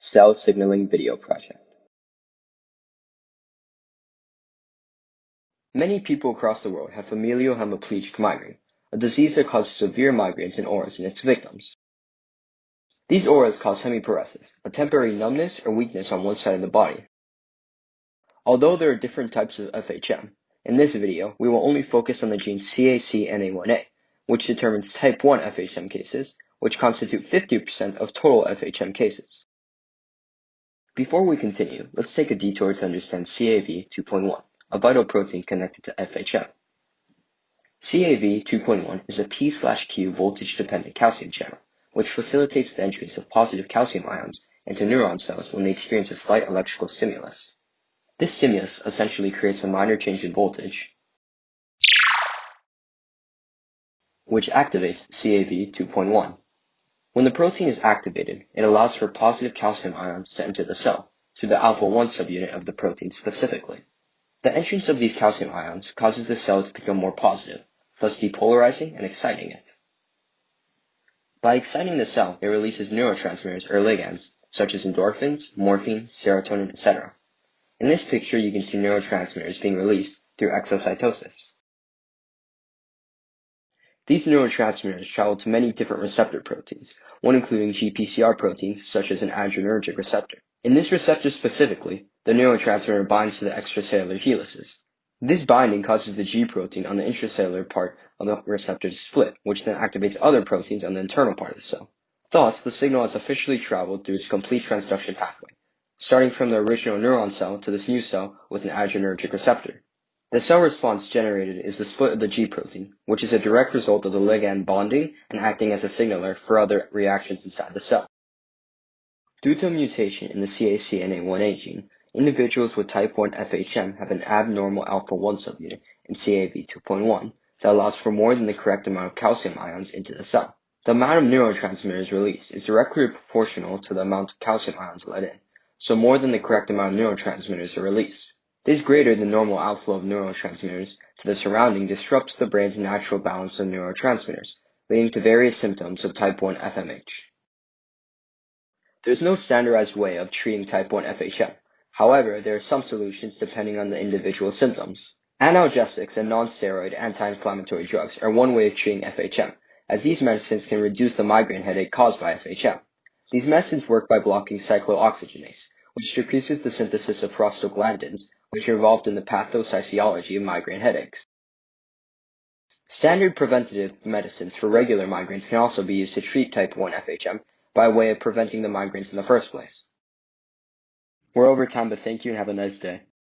cell signaling video project. Many people across the world have familial hemiplegic migraine, a disease that causes severe migraines and auras in its victims. These auras cause hemiparesis, a temporary numbness or weakness on one side of the body. Although there are different types of FHM, in this video we will only focus on the gene CACNA1A, which determines type 1 FHM cases, which constitute 50% of total FHM cases. Before we continue, let's take a detour to understand CAV 2.1, a vital protein connected to FHM. CAV 2.1 is a P/Q voltage-dependent calcium channel, which facilitates the entrance of positive calcium ions into neuron cells when they experience a slight electrical stimulus. This stimulus essentially creates a minor change in voltage, which activates CAV 2.1. When the protein is activated, it allows for positive calcium ions to enter the cell, through the alpha-1 subunit of the protein specifically. The entrance of these calcium ions causes the cell to become more positive, thus depolarizing and exciting it. By exciting the cell, it releases neurotransmitters or ligands, such as endorphins, morphine, serotonin, etc. In this picture, you can see neurotransmitters being released through exocytosis. These neurotransmitters travel to many different receptor proteins, one including GPCR proteins such as an adrenergic receptor. In this receptor specifically, the neurotransmitter binds to the extracellular helices. This binding causes the G protein on the intracellular part of the receptor to split, which then activates other proteins on the internal part of the cell. Thus, the signal has officially traveled through its complete transduction pathway, starting from the original neuron cell to this new cell with an adrenergic receptor. The cell response generated is the split of the G protein, which is a direct result of the ligand bonding and acting as a signaler for other reactions inside the cell. Due to a mutation in the CACNA1A gene, individuals with type 1 FHM have an abnormal alpha-1 subunit in CAV 2.1 that allows for more than the correct amount of calcium ions into the cell. The amount of neurotransmitters released is directly proportional to the amount of calcium ions let in, so more than the correct amount of neurotransmitters are released. This greater than normal outflow of neurotransmitters to the surrounding disrupts the brain's natural balance of neurotransmitters, leading to various symptoms of type 1 FMH. There is no standardized way of treating type 1 FHM. However, there are some solutions depending on the individual's symptoms. Analgesics and non-steroid anti-inflammatory drugs are one way of treating FHM, as these medicines can reduce the migraine headache caused by FHM. These medicines work by blocking cyclooxygenase, which decreases the synthesis of prostaglandins, which are involved in the pathophysiology of migraine headaches. Standard preventative medicines for regular migraines can also be used to treat type 1 FHM by way of preventing the migraines in the first place. We're over time, but thank you and have a nice day.